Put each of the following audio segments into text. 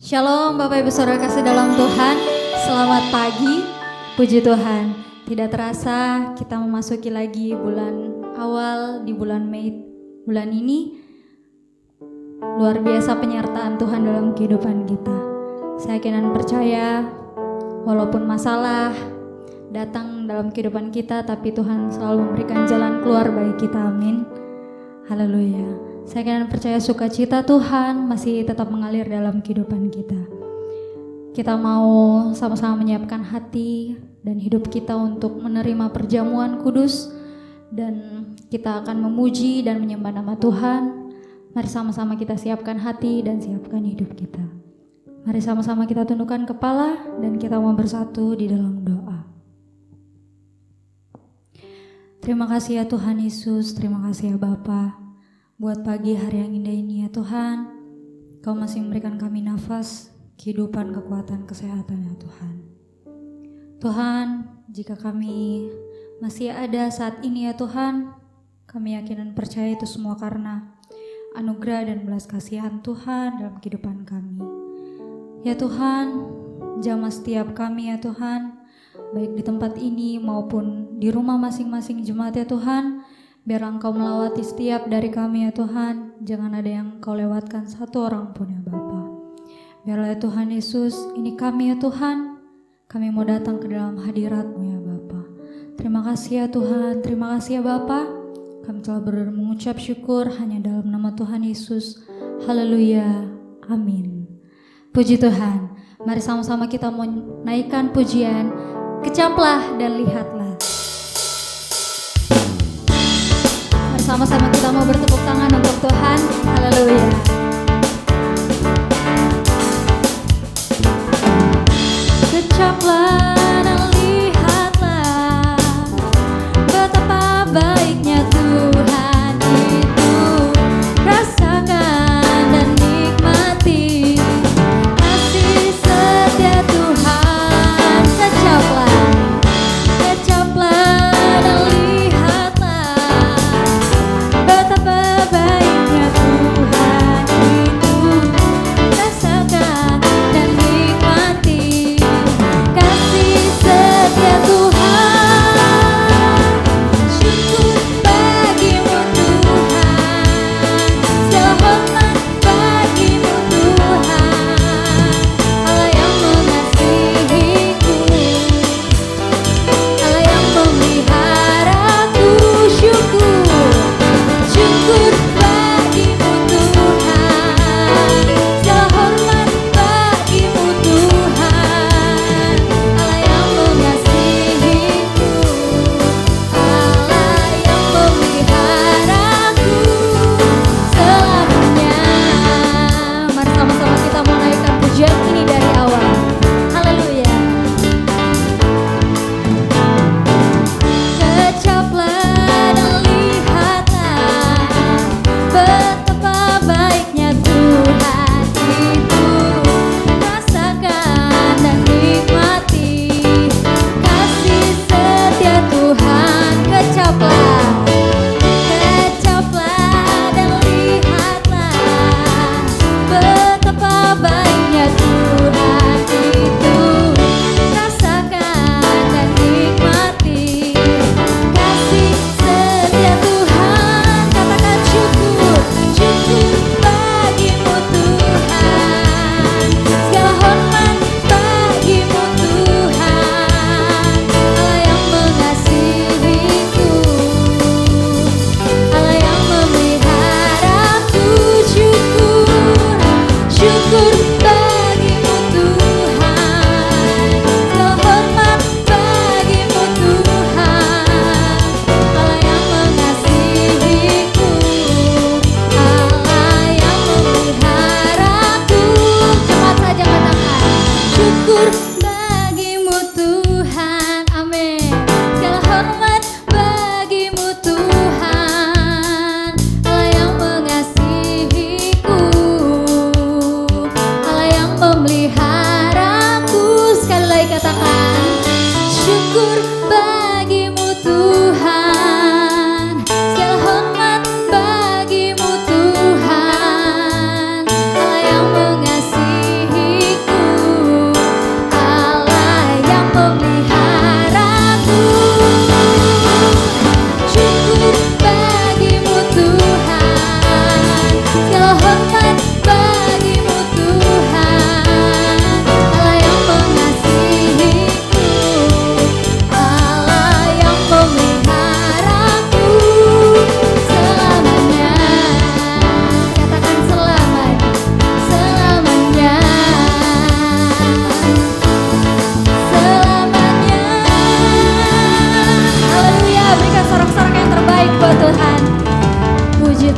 Shalom Bapak Ibu Saudara kasih dalam Tuhan. Selamat pagi. Puji Tuhan. Tidak terasa kita memasuki lagi bulan awal di bulan Mei. Bulan ini luar biasa penyertaan Tuhan dalam kehidupan kita. Saya yakin dan percaya walaupun masalah datang dalam kehidupan kita, tapi Tuhan selalu memberikan jalan keluar bagi kita. Amin. Haleluya. Saya yakin dan percaya sukacita Tuhan masih tetap mengalir dalam kehidupan kita. Kita mau sama-sama menyiapkan hati dan hidup kita untuk menerima perjamuan kudus, dan kita akan memuji dan menyembah nama Tuhan. Mari sama-sama kita siapkan hati dan siapkan hidup kita. Mari sama-sama kita tundukkan kepala dan kita mau bersatu di dalam doa. Terima kasih ya Tuhan Yesus, terima kasih ya Bapa. Buat pagi hari yang indah ini ya Tuhan, Kau masih memberikan kami nafas, kehidupan, kekuatan, kesehatan ya Tuhan. Tuhan, jika kami masih ada saat ini ya Tuhan, kami yakin dan percaya itu semua karena anugerah dan belas kasihan Tuhan dalam kehidupan kami. Ya Tuhan, jamah setiap kami ya Tuhan, baik di tempat ini maupun di rumah masing-masing jemaat ya Tuhan. Biar Engkau melawati setiap dari kami ya Tuhan. Jangan ada yang Kau lewatkan satu orang pun ya Bapa. Biarlah ya Tuhan Yesus, ini kami ya Tuhan. Kami mau datang ke dalam hadirat-Mu ya Bapa. Terima kasih ya Tuhan, terima kasih ya Bapa. Kami telah berdoa mengucap syukur hanya dalam nama Tuhan Yesus. Haleluya, amin. Puji Tuhan. Mari sama-sama kita mau naikkan pujian. Kecaplah dan lihatlah. Sama-sama kita mau bertepuk tangan untuk Tuhan. Haleluya. Kecaplah dan lihatlah betapa baiknya Tuhan itu. Rasakan dan nikmati kasih setia Tuhan. Kecaplah dan lihatlah betapa baiknya Tuhan itu. Rasakan dan nikmati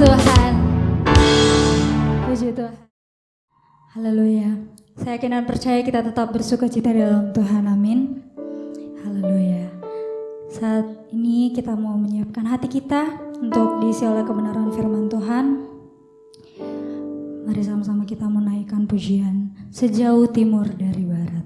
Tuhan. Puji Tuhan. Haleluya. Saya yakin dan percaya kita tetap bersukacita dalam Tuhan. Amin. Haleluya. Saat ini kita mau menyiapkan hati kita untuk diisi oleh kebenaran firman Tuhan. Mari sama-sama kita menaikkan pujian sejauh timur dari barat.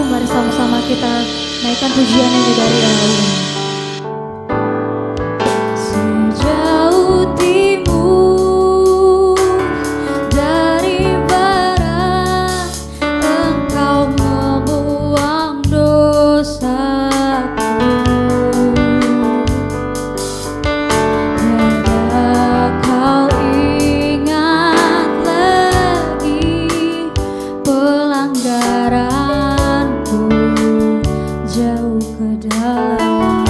Mari sama-sama kita naikkan pujiannya dari Allah. Sejauh timur dari barat, Engkau membuang dosaku. Tiada Kau ingat lagi pelanggaranku jauh ke dalam.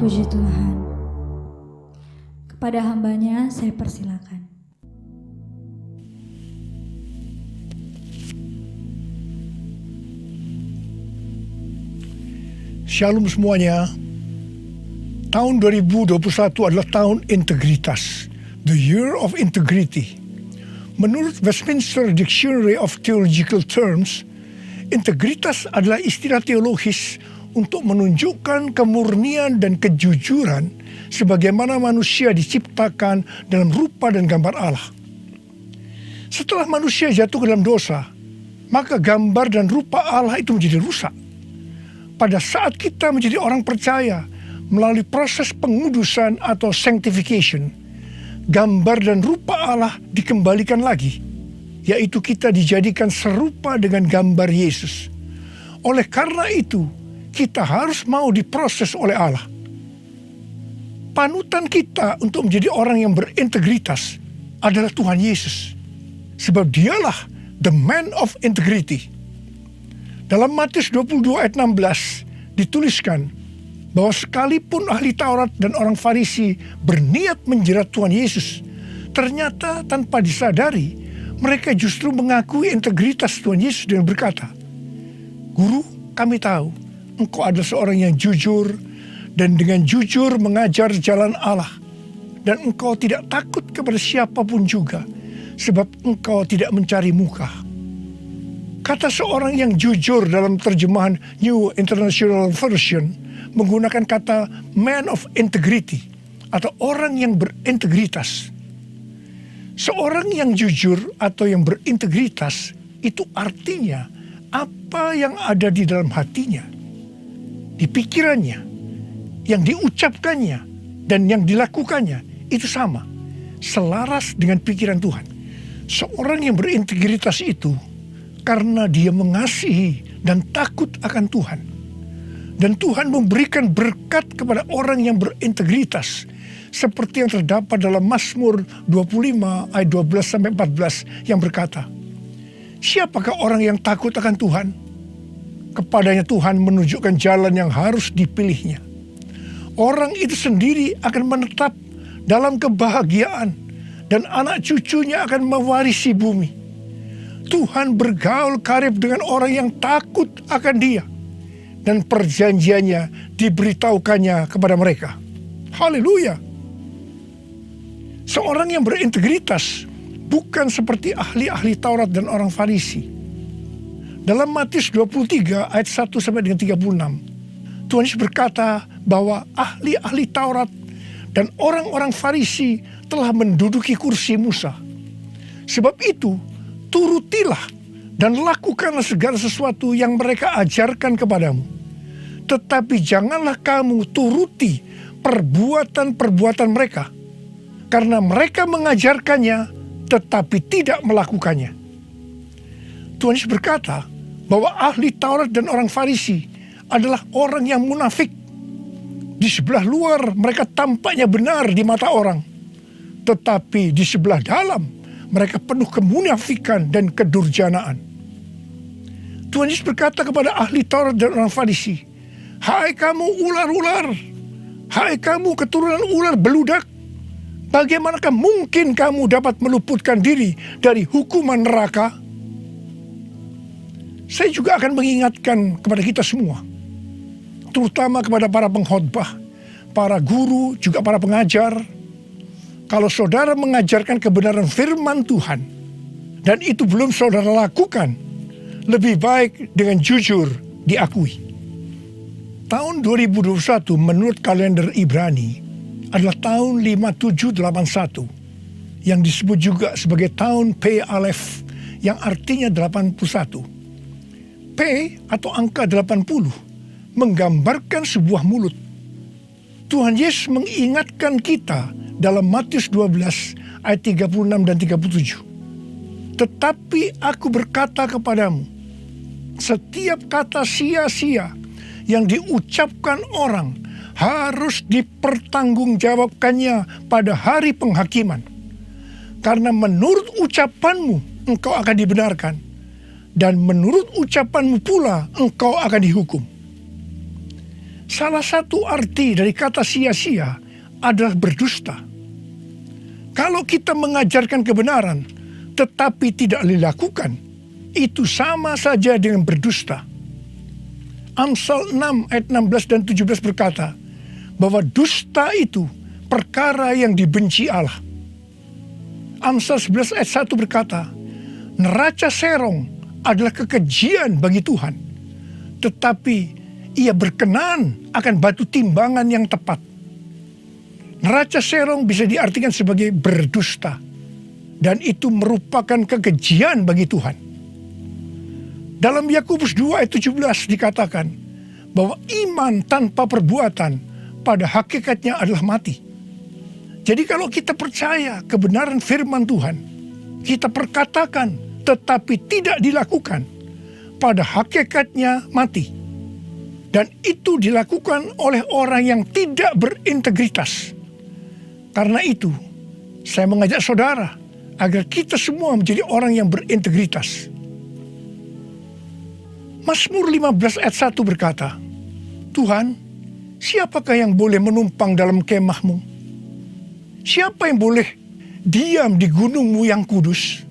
Puji Tuhan. Kepada hambanya saya persilakan. Shalom semuanya. Tahun 2021 adalah tahun integritas. The Year of Integrity. Menurut Westminster Dictionary of Theological Terms, integritas adalah istilah teologis untuk menunjukkan kemurnian dan kejujuran sebagaimana manusia diciptakan dalam rupa dan gambar Allah. Setelah manusia jatuh ke dalam dosa, maka gambar dan rupa Allah itu menjadi rusak. Pada saat kita menjadi orang percaya melalui proses pengudusan atau sanctification, gambar dan rupa Allah dikembalikan lagi, yaitu kita dijadikan serupa dengan gambar Yesus. Oleh karena itu, kita harus mau diproses oleh Allah. Panutan kita untuk menjadi orang yang berintegritas adalah Tuhan Yesus, sebab dialah the man of integrity. Dalam Matius 22 ayat 16 dituliskan bahwa sekalipun ahli Taurat dan orang Farisi berniat menjerat Tuhan Yesus, ternyata tanpa disadari mereka justru mengakui integritas Tuhan Yesus dengan berkata, "Guru, kami tahu Engkau adalah seorang yang jujur dan dengan jujur mengajar jalan Allah, dan Engkau tidak takut kepada siapapun juga, sebab Engkau tidak mencari muka." Kata seorang yang jujur dalam terjemahan New International Version menggunakan kata man of integrity atau orang yang berintegritas. Seorang yang jujur atau yang berintegritas itu artinya apa yang ada di dalam hatinya, di pikirannya, yang diucapkannya dan yang dilakukannya itu sama, selaras dengan pikiran Tuhan. Seorang yang berintegritas itu karena dia mengasihi dan takut akan Tuhan. Dan Tuhan memberikan berkat kepada orang yang berintegritas, seperti yang terdapat dalam Mazmur 25 ayat 12-14 yang berkata, "Siapakah orang yang takut akan Tuhan? Kepadanya Tuhan menunjukkan jalan yang harus dipilihnya. Orang itu sendiri akan menetap dalam kebahagiaan, dan anak cucunya akan mewarisi bumi. Tuhan bergaul karib dengan orang yang takut akan Dia, dan perjanjiannya diberitahukannya kepada mereka." Haleluya. Seorang yang berintegritas bukan seperti ahli-ahli Taurat dan orang Farisi. Dalam Matius 23 ayat 1 sampai dengan 36, Tuhan Yesus berkata bahwa ahli-ahli Taurat dan orang-orang Farisi telah menduduki kursi Musa. Sebab itu, turutilah dan lakukanlah segala sesuatu yang mereka ajarkan kepadamu. Tetapi janganlah kamu turuti perbuatan-perbuatan mereka, karena mereka mengajarkannya tetapi tidak melakukannya. Tuhan Yesus berkata bahwa ahli Taurat dan orang Farisi adalah orang yang munafik. Di sebelah luar mereka tampaknya benar di mata orang, tetapi di sebelah dalam mereka penuh kemunafikan dan kedurjanaan. Tuhan Yesus berkata kepada ahli Taurat dan orang Farisi, "Hai kamu ular-ular, hai kamu keturunan ular beludak, bagaimanakah mungkin kamu dapat meluputkan diri dari hukuman neraka?" Saya juga akan mengingatkan kepada kita semua, terutama kepada para pengkhotbah, para guru, juga para pengajar. Kalau saudara mengajarkan kebenaran firman Tuhan, dan itu belum saudara lakukan, lebih baik dengan jujur diakui. Tahun 2021 menurut kalender Ibrani adalah tahun 5781, yang disebut juga sebagai tahun P Aleph, yang artinya 81. P atau angka 80 menggambarkan sebuah mulut. Tuhan Yesus mengingatkan kita dalam Matius 12 ayat 36 dan 37. "Tetapi aku berkata kepadamu, setiap kata sia-sia yang diucapkan orang harus dipertanggungjawabkannya pada hari penghakiman. Karena menurut ucapanmu engkau akan dibenarkan, dan menurut ucapanmu pula engkau akan dihukum." Salah satu arti dari kata sia-sia adalah berdusta. Kalau kita mengajarkan kebenaran tetapi tidak dilakukan, itu sama saja dengan berdusta. Amsal 6 ayat 16 dan 17 berkata bahwa dusta itu perkara yang dibenci Allah. Amsal 11 ayat 1 berkata, neraca serong adalah kekejian bagi Tuhan, tetapi ia berkenan akan batu timbangan yang tepat. Neraca serong bisa diartikan sebagai berdusta, dan itu merupakan kekejian bagi Tuhan. Dalam Yakobus 2 ayat 17 dikatakan bahwa iman tanpa perbuatan pada hakikatnya adalah mati. Jadi kalau kita percaya kebenaran firman Tuhan, kita perkatakan tetapi tidak dilakukan, pada hakikatnya mati. Dan itu dilakukan oleh orang yang tidak berintegritas. Karena itu, saya mengajak saudara agar kita semua menjadi orang yang berintegritas. Mazmur 15 ayat 1 berkata, Tuhan, siapakah yang boleh menumpang dalam kemahmu? Siapa yang boleh diam di gunungmu yang kudus?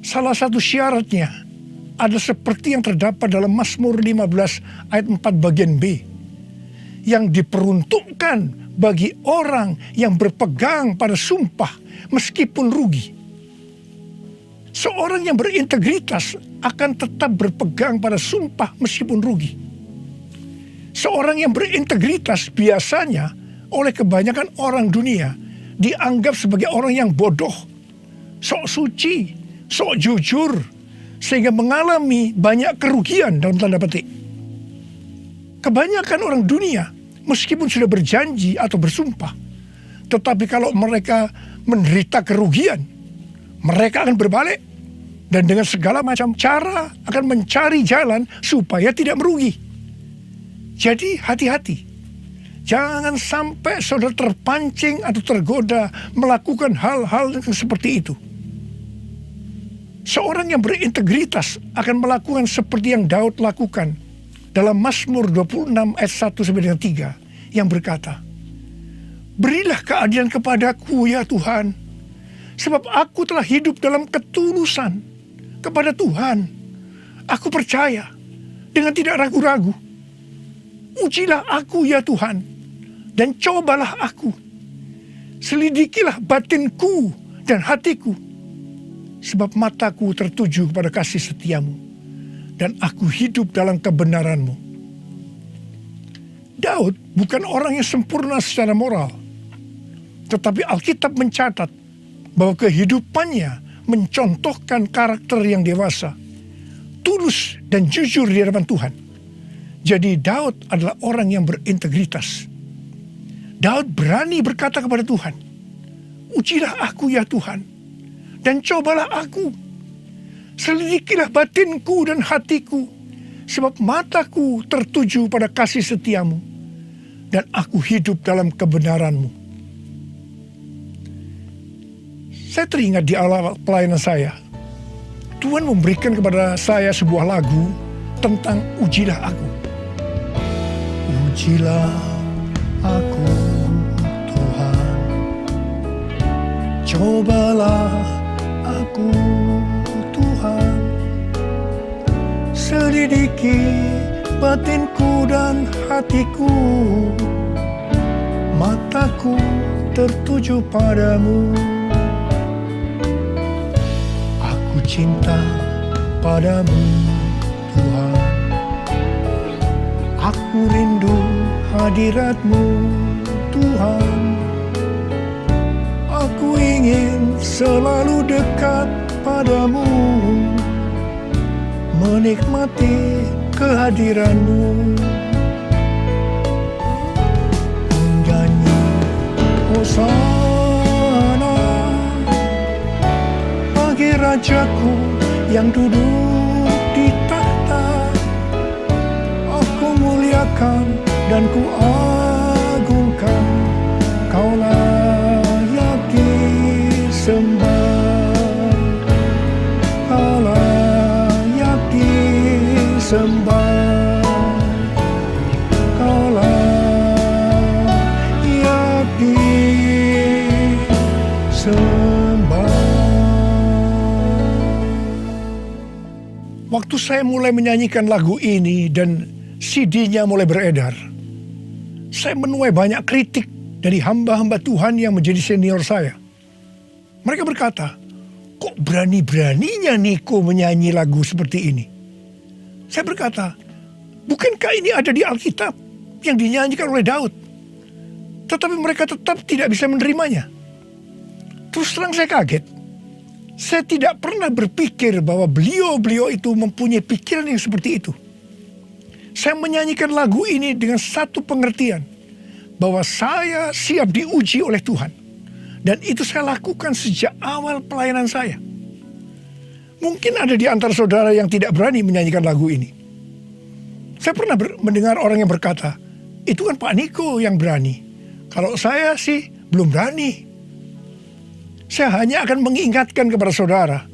Salah satu syaratnya adalah seperti yang terdapat dalam Mazmur 15 ayat 4 bagian B, yang diperuntukkan bagi orang yang berpegang pada sumpah meskipun rugi. Seorang yang berintegritas akan tetap berpegang pada sumpah meskipun rugi. Seorang yang berintegritas biasanya oleh kebanyakan orang dunia dianggap sebagai orang yang bodoh, sok suci, sok jujur, sehingga mengalami banyak kerugian dalam tanda petik. Kebanyakan orang dunia meskipun sudah berjanji atau bersumpah, tetapi kalau mereka menderita kerugian, mereka akan berbalik dan dengan segala macam cara akan mencari jalan supaya tidak merugi. Jadi hati-hati. Jangan sampai saudara terpancing atau tergoda melakukan hal-hal seperti itu. Seorang yang berintegritas akan melakukan seperti yang Daud lakukan dalam Mazmur 26 ayat 1 sampai dengan 3 yang berkata, berilah keadilan kepadaku ya Tuhan, sebab aku telah hidup dalam ketulusan kepada Tuhan. Aku percaya dengan tidak ragu-ragu. Ujilah aku ya Tuhan, dan cobalah aku. Selidikilah batinku dan hatiku, sebab mataku tertuju kepada kasih setiamu, dan aku hidup dalam kebenaranmu. Daud bukan orang yang sempurna secara moral, tetapi Alkitab mencatat bahwa kehidupannya mencontohkan karakter yang dewasa, tulus dan jujur di hadapan Tuhan. Jadi Daud adalah orang yang berintegritas. Daud berani berkata kepada Tuhan, ujilah aku ya Tuhan, dan cobalah aku. Selidikilah batinku dan hatiku, sebab mataku tertuju pada kasih setiamu, dan aku hidup dalam kebenaranmu. Saya teringat di awal pelayanan saya, Tuhan memberikan kepada saya sebuah lagu tentang ujilah aku. Ujilah aku Tuhan, cobalah aku Tuhan, selidiki batinku dan hatiku, mataku tertuju padamu. Aku cinta padamu Tuhan, aku rindu hadirat-Mu Tuhan, aku ingin selalu dekat padamu, menikmati kehadiran-Mu. Menyanyi Hosana bagi Rajaku yang duduk di tahta. Aku muliakan dan ku agungkan, Kau layak disembah, Kau layak disembah, saya mulai menyanyikan lagu ini dan CD-nya mulai beredar, saya menuai banyak kritik dari hamba-hamba Tuhan yang menjadi senior saya. Mereka berkata, kok berani-beraninya Niko menyanyi lagu seperti ini? Saya berkata, bukankah ini ada di Alkitab yang dinyanyikan oleh Daud? Tetapi mereka tetap tidak bisa menerimanya. Terus terang saya kaget. Saya tidak pernah berpikir bahwa beliau-beliau itu mempunyai pikiran yang seperti itu. Saya menyanyikan lagu ini dengan satu pengertian, bahwa saya siap diuji oleh Tuhan. Dan itu saya lakukan sejak awal pelayanan saya. Mungkin ada di antara saudara yang tidak berani menyanyikan lagu ini. Saya pernah mendengar orang yang berkata, itu kan Pak Niko yang berani. Kalau saya sih belum berani. Saya hanya akan mengingatkan kepada saudara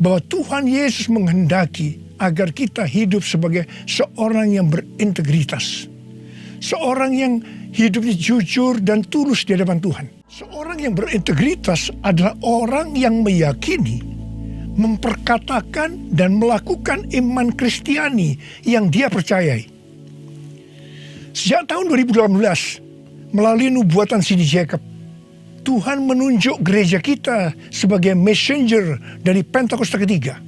bahwa Tuhan Yesus menghendaki agar kita hidup sebagai seorang yang berintegritas. Seorang yang hidupnya jujur dan tulus di hadapan Tuhan. Seorang yang berintegritas adalah orang yang meyakini, memperkatakan dan melakukan iman Kristiani yang dia percayai. Sejak tahun 2018, melalui nubuatan Cindy Jacob, Tuhan menunjuk gereja kita sebagai messenger dari Pentakosta ketiga.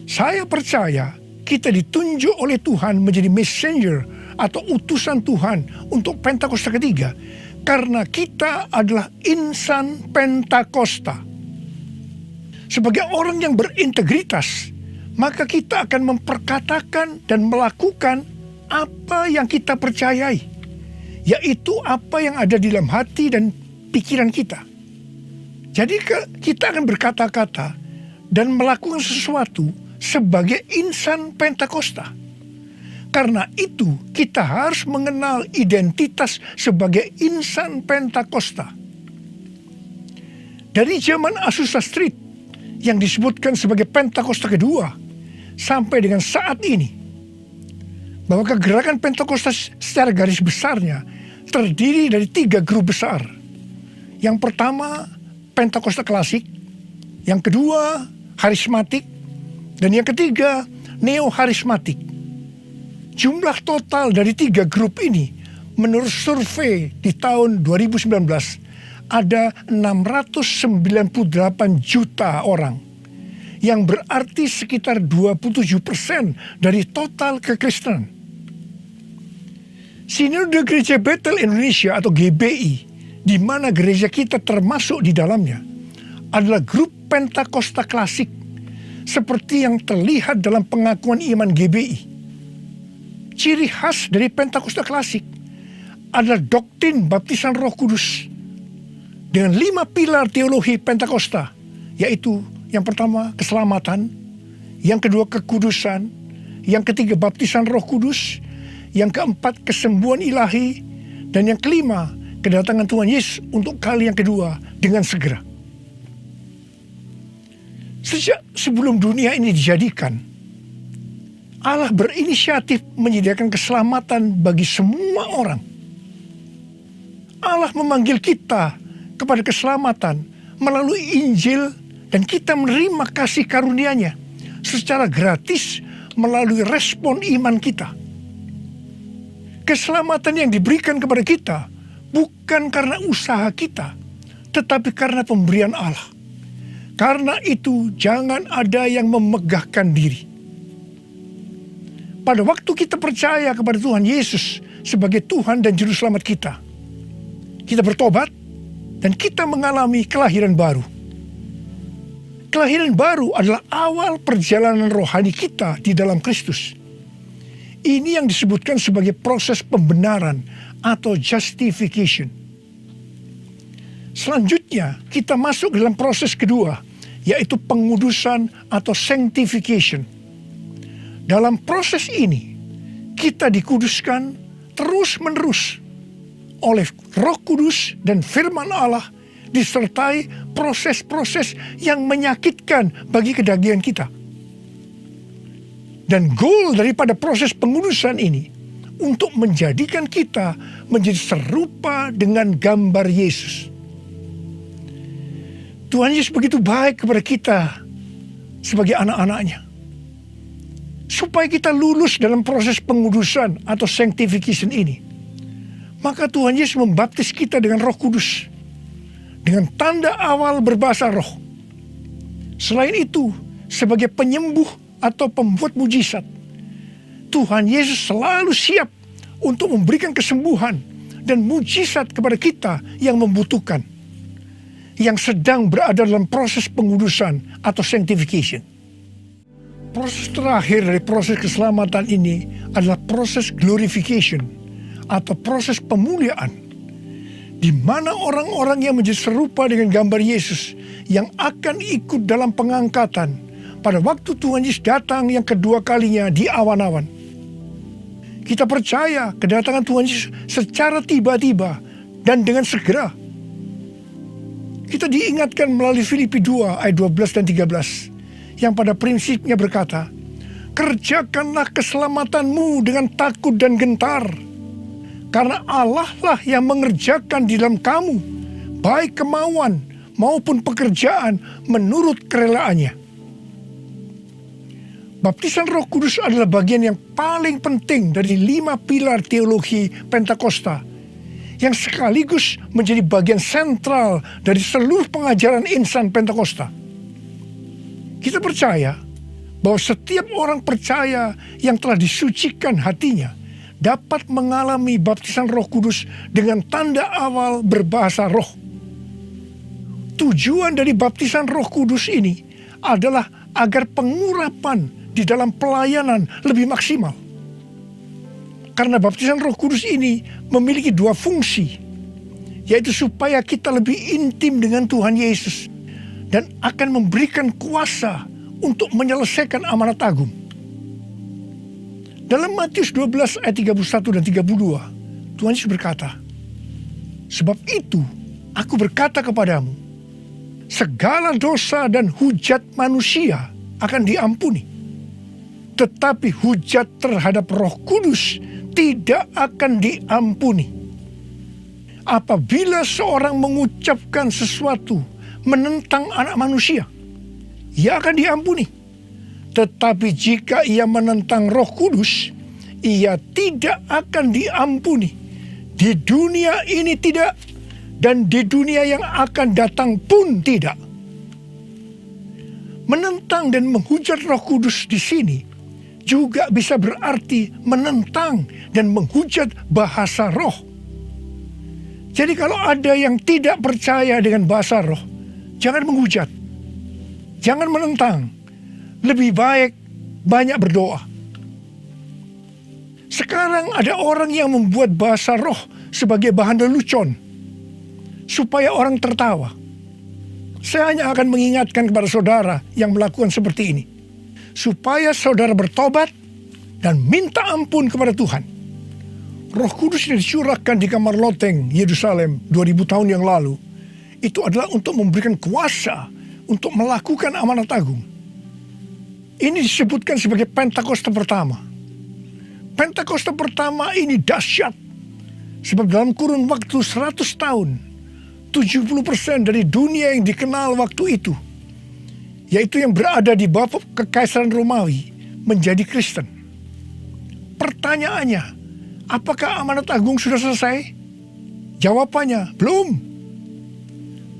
Saya percaya kita ditunjuk oleh Tuhan menjadi messenger atau utusan Tuhan untuk Pentakosta ketiga karena kita adalah insan Pentakosta. Sebagai orang yang berintegritas, maka kita akan memperkatakan dan melakukan apa yang kita percayai, yaitu apa yang ada di dalam hati dan pikiran kita. Jadi kita akan berkata-kata dan melakukan sesuatu sebagai insan Pentakosta. Karena itu kita harus mengenal identitas sebagai insan Pentakosta. Dari zaman Azusa Street yang disebutkan sebagai Pentakosta kedua sampai dengan saat ini, bahwa kegerakan Pentakosta secara garis besarnya terdiri dari 3 grup besar. Yang pertama Pentakosta klasik, yang kedua harismatik, dan yang ketiga neo-harismatik. Jumlah total dari 3 grup ini menurut survei di tahun 2019 ada 698 juta orang, yang berarti sekitar 27% dari total kekristenan. Sinode Gereja Bethel Indonesia atau GBI, di mana gereja kita termasuk di dalamnya, adalah grup Pentakosta klasik seperti yang terlihat dalam pengakuan iman GBI. Ciri khas dari Pentakosta klasik adalah doktrin baptisan Roh Kudus dengan 5 pilar teologi Pentakosta, yaitu yang pertama keselamatan, yang kedua kekudusan, yang ketiga baptisan Roh Kudus, yang keempat kesembuhan ilahi, dan yang kelima kedatangan Tuhan Yesus untuk kali yang kedua dengan segera. Sejak sebelum dunia ini dijadikan, Allah berinisiatif menyediakan keselamatan bagi semua orang. Allah memanggil kita kepada keselamatan melalui Injil, dan kita menerima kasih karunia-Nya secara gratis melalui respon iman kita. Keselamatan yang diberikan kepada kita bukan karena usaha kita, tetapi karena pemberian Allah. Karena itu jangan ada yang memegahkan diri. Pada waktu kita percaya kepada Tuhan Yesus sebagai Tuhan dan Juru Selamat kita bertobat dan kita mengalami kelahiran baru. Kelahiran baru adalah awal perjalanan rohani kita di dalam Kristus. Ini yang disebutkan sebagai proses pembenaran atau justification. Selanjutnya kita masuk dalam proses kedua, yaitu pengudusan atau sanctification. Dalam proses ini, kita dikuduskan terus-menerus oleh Roh Kudus dan firman Allah, disertai proses-proses yang menyakitkan bagi kedagingan kita. Dan goal daripada proses pengudusan ini untuk menjadikan kita menjadi serupa dengan gambar Yesus. Tuhan Yesus begitu baik kepada kita sebagai anak-anaknya. supaya kita lulus dalam proses pengudusan atau sanctification ini, maka Tuhan Yesus membaptis kita dengan Roh Kudus, dengan tanda awal berbahasa roh. Selain itu, sebagai penyembuh atau pembuat mujizat, Tuhan Yesus selalu siap untuk memberikan kesembuhan dan mujizat kepada kita yang membutuhkan, yang sedang berada dalam proses pengudusan atau sanctification. Proses terakhir dari proses keselamatan ini adalah proses glorification atau proses pemuliaan, di mana orang-orang yang menjadi serupa dengan gambar Yesus yang akan ikut dalam pengangkatan pada waktu Tuhan Yesus datang yang kedua kalinya di awan-awan. Kita percaya kedatangan Tuhan Yesus secara tiba-tiba dan dengan segera. Kita diingatkan melalui Filipi 2 ayat 12 dan 13 yang pada prinsipnya berkata, kerjakanlah keselamatanmu dengan takut dan gentar, karena Allah lah yang mengerjakan di dalam kamu, baik kemauan maupun pekerjaan menurut kerelaannya. Baptisan Roh Kudus adalah bagian yang paling penting dari 5 pilar teologi Pentakosta, yang sekaligus menjadi bagian sentral dari seluruh pengajaran insan Pentakosta. Kita percaya bahwa setiap orang percaya yang telah disucikan hatinya dapat mengalami baptisan Roh Kudus dengan tanda awal berbahasa roh. Tujuan dari baptisan Roh Kudus ini adalah agar pengurapan di dalam pelayanan lebih maksimal. Karena baptisan Roh Kudus ini memiliki 2 fungsi, yaitu supaya kita lebih intim dengan Tuhan Yesus dan akan memberikan kuasa untuk menyelesaikan amanat agung. Dalam Matius 12 ayat 31 dan 32, Tuhan Yesus berkata, sebab itu aku berkata kepadamu, segala dosa dan hujat manusia akan diampuni, tetapi hujat terhadap Roh Kudus tidak akan diampuni. Apabila seorang mengucapkan sesuatu menentang anak manusia, ia akan diampuni. Tetapi jika ia menentang Roh Kudus, ia tidak akan diampuni. Di dunia ini tidak, dan di dunia yang akan datang pun tidak. Menentang dan menghujat Roh Kudus di sini juga bisa berarti menentang dan menghujat bahasa roh. Jadi kalau ada yang tidak percaya dengan bahasa roh, jangan menghujat, jangan menentang. Lebih baik banyak berdoa. Sekarang ada orang yang membuat bahasa roh sebagai bahan lelucon, supaya orang tertawa. Saya hanya akan mengingatkan kepada saudara yang melakukan seperti ini, supaya saudara bertobat dan minta ampun kepada Tuhan. Roh Kudus yang dicurahkan di kamar loteng Yerusalem 2000 tahun yang lalu, itu adalah untuk memberikan kuasa untuk melakukan amanat agung. Ini disebutkan sebagai Pentakosta pertama. Pentakosta pertama ini dahsyat, sebab dalam kurun waktu 100 tahun, 70% dari dunia yang dikenal waktu itu, yaitu yang berada di bawah kekaisaran Romawi, menjadi Kristen. Pertanyaannya, apakah amanat agung sudah selesai? Jawabannya, belum.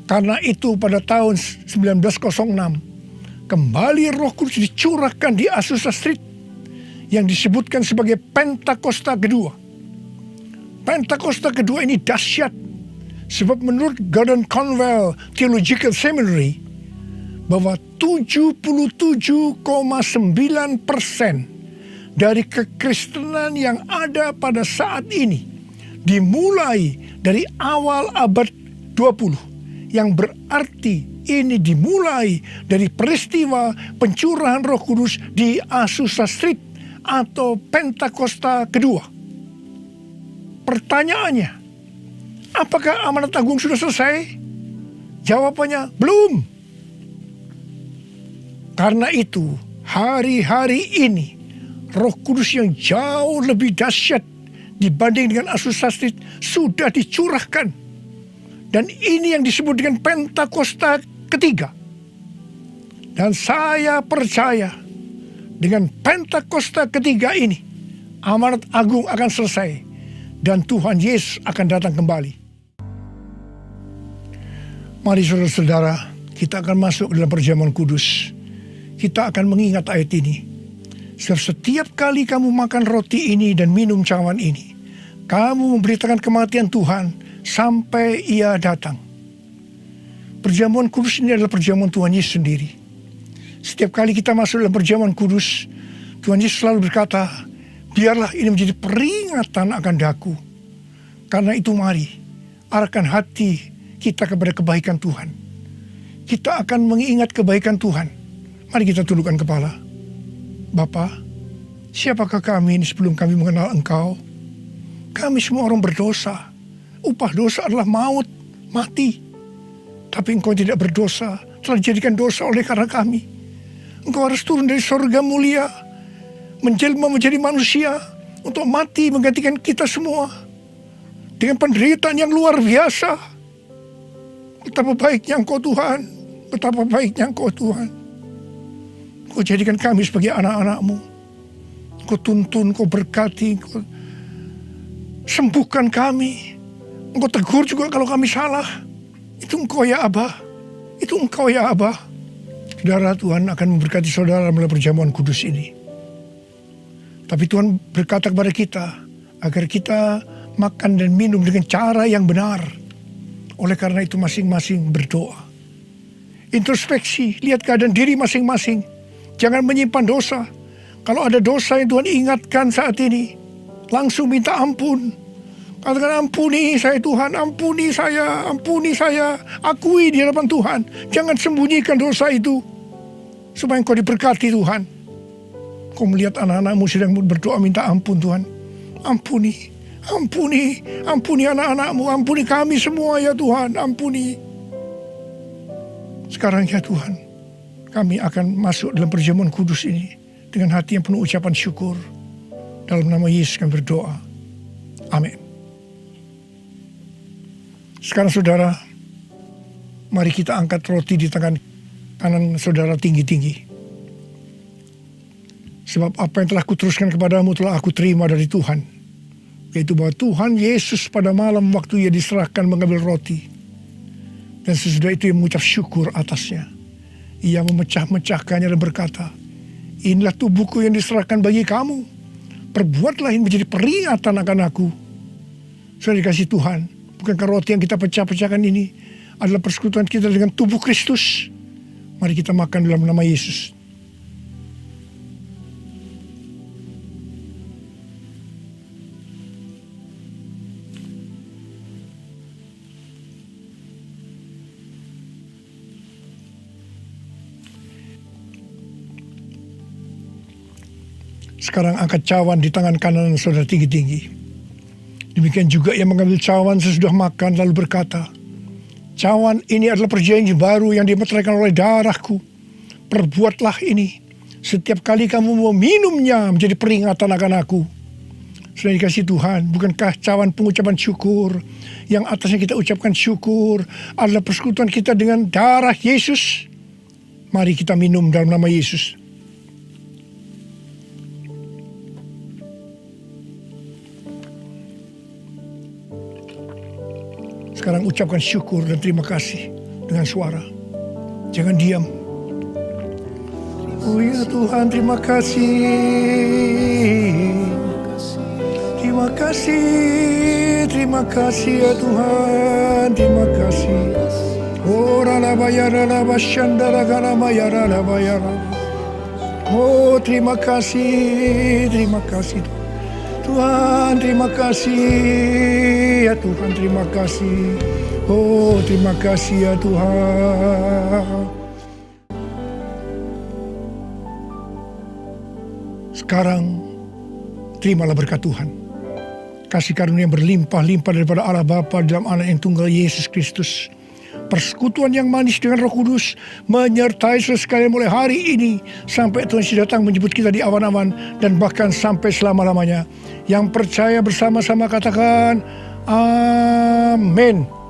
Karena itu pada tahun 1906, kembali Roh Kudus dicurahkan di Azusa Street, yang disebutkan sebagai Pentakosta kedua. Pentakosta kedua ini dahsyat, sebab menurut Gordon Conwell Theological Seminary, bahwa 77,9% dari kekristenan yang ada pada saat ini dimulai dari awal abad 20, yang berarti ini dimulai dari peristiwa pencurahan Roh Kudus di Azusa Street atau Pentakosta kedua. Pertanyaannya, apakah amanat agung sudah selesai? Jawabannya, belum. Karena itu, hari-hari ini Roh Kudus yang jauh lebih dahsyat dibanding dengan Azusa Street sudah dicurahkan. Dan ini yang disebut dengan Pentakosta ketiga. Dan saya percaya dengan Pentakosta ketiga ini, amanat agung akan selesai dan Tuhan Yesus akan datang kembali. Mari saudara-saudara, kita akan masuk dalam perjamuan kudus. Kita akan mengingat ayat ini. Setiap kali kamu makan roti ini dan minum cawan ini, kamu memberitakan kematian Tuhan sampai Ia datang. Perjamuan kudus ini adalah perjamuan Tuhan Yesus sendiri. Setiap kali kita masuk dalam perjamuan kudus, Tuhan Yesus selalu berkata, biarlah ini menjadi peringatan akan daku. Karena itu mari, arahkan hati kita kepada kebaikan Tuhan. Kita akan mengingat kebaikan Tuhan. Mari kita tundukkan kepala. Bapa, siapakah kami ini sebelum kami mengenal Engkau? Kami semua orang berdosa. Upah dosa adalah maut, mati. Tapi Engkau tidak berdosa, telah dijadikan dosa oleh karena kami. Engkau harus turun dari surga mulia, menjelma menjadi manusia, untuk mati menggantikan kita semua. Dengan penderitaan yang luar biasa. Betapa baiknya Engkau Tuhan, betapa baiknya Engkau Tuhan. Engkau jadikan kami sebagai anak-anak-Mu. Engkau tuntun, Engkau berkati, Engkau sembuhkan kami. Engkau tegur juga kalau kami salah. Itu Engkau ya Abah, itu Engkau ya Abah. Saudara, Tuhan akan memberkati saudara melalui perjamuan kudus ini. Tapi Tuhan berkata kepada kita, agar kita makan dan minum dengan cara yang benar. Oleh karena itu masing-masing berdoa. Introspeksi, lihat keadaan diri masing-masing. Jangan menyimpan dosa. Kalau ada dosa yang Tuhan ingatkan saat ini, langsung minta ampun. Katakan, ampuni saya Tuhan, ampuni saya, akui di hadapan Tuhan. Jangan sembunyikan dosa itu, supaya Engkau diberkati Tuhan. Kau melihat anak-anak-Mu sedang berdoa minta ampun Tuhan. Ampuni anak-anak-Mu, ampuni kami semua ya Tuhan, ampuni. Sekarang ya Tuhan, kami akan masuk dalam perjamuan kudus ini dengan hati yang penuh ucapan syukur. Dalam nama Yesus kami berdoa. Amin. Sekarang saudara, mari kita angkat roti di tangan kanan saudara tinggi-tinggi. Sebab apa yang telah kuteruskan kepadamu telah aku terima dari Tuhan. Yaitu bahwa Tuhan Yesus pada malam waktu Ia diserahkan mengambil roti. Dan sesudah itu Ia mengucap syukur atasnya. Ia memecah-mecahkannya dan berkata, inilah tubuhku yang diserahkan bagi kamu. Perbuatlah ini menjadi peringatan akan aku. Sudah dikasih Tuhan, bukankah roti yang kita pecah-pecahkan ini adalah persekutuan kita dengan tubuh Kristus? Mari kita makan dalam nama Yesus. Sekarang angkat cawan di tangan kanan saudara tinggi-tinggi. Demikian juga ia mengambil cawan sesudah makan lalu berkata, cawan ini adalah perjanjian baru yang dimeteraikan oleh darahku. Perbuatlah ini setiap kali kamu mau minumnya menjadi peringatan akan aku. Sudah dikasih Tuhan, bukankah cawan pengucapan syukur yang atasnya kita ucapkan syukur adalah persekutuan kita dengan darah Yesus? Mari kita minum dalam nama Yesus. Sekarang ucapkan syukur dan terima kasih dengan suara. Jangan diam. Oh ya Tuhan, terima kasih. Terima kasih ya Tuhan, terima kasih. Oh Oh terima kasih Tuhan, terima kasih ya Tuhan, terima kasih. Oh terima kasih ya Tuhan. Sekarang terimalah berkat Tuhan. Kasih karunia yang berlimpah-limpah daripada Allah Bapa dalam Anak yang tunggal Yesus Kristus. Persekutuan yang manis dengan Roh Kudus menyertai sekalian mulai hari ini sampai Tuhan Yesus datang menjemput kita di awan-awan dan bahkan sampai selama-lamanya. Yang percaya bersama-sama katakan amin.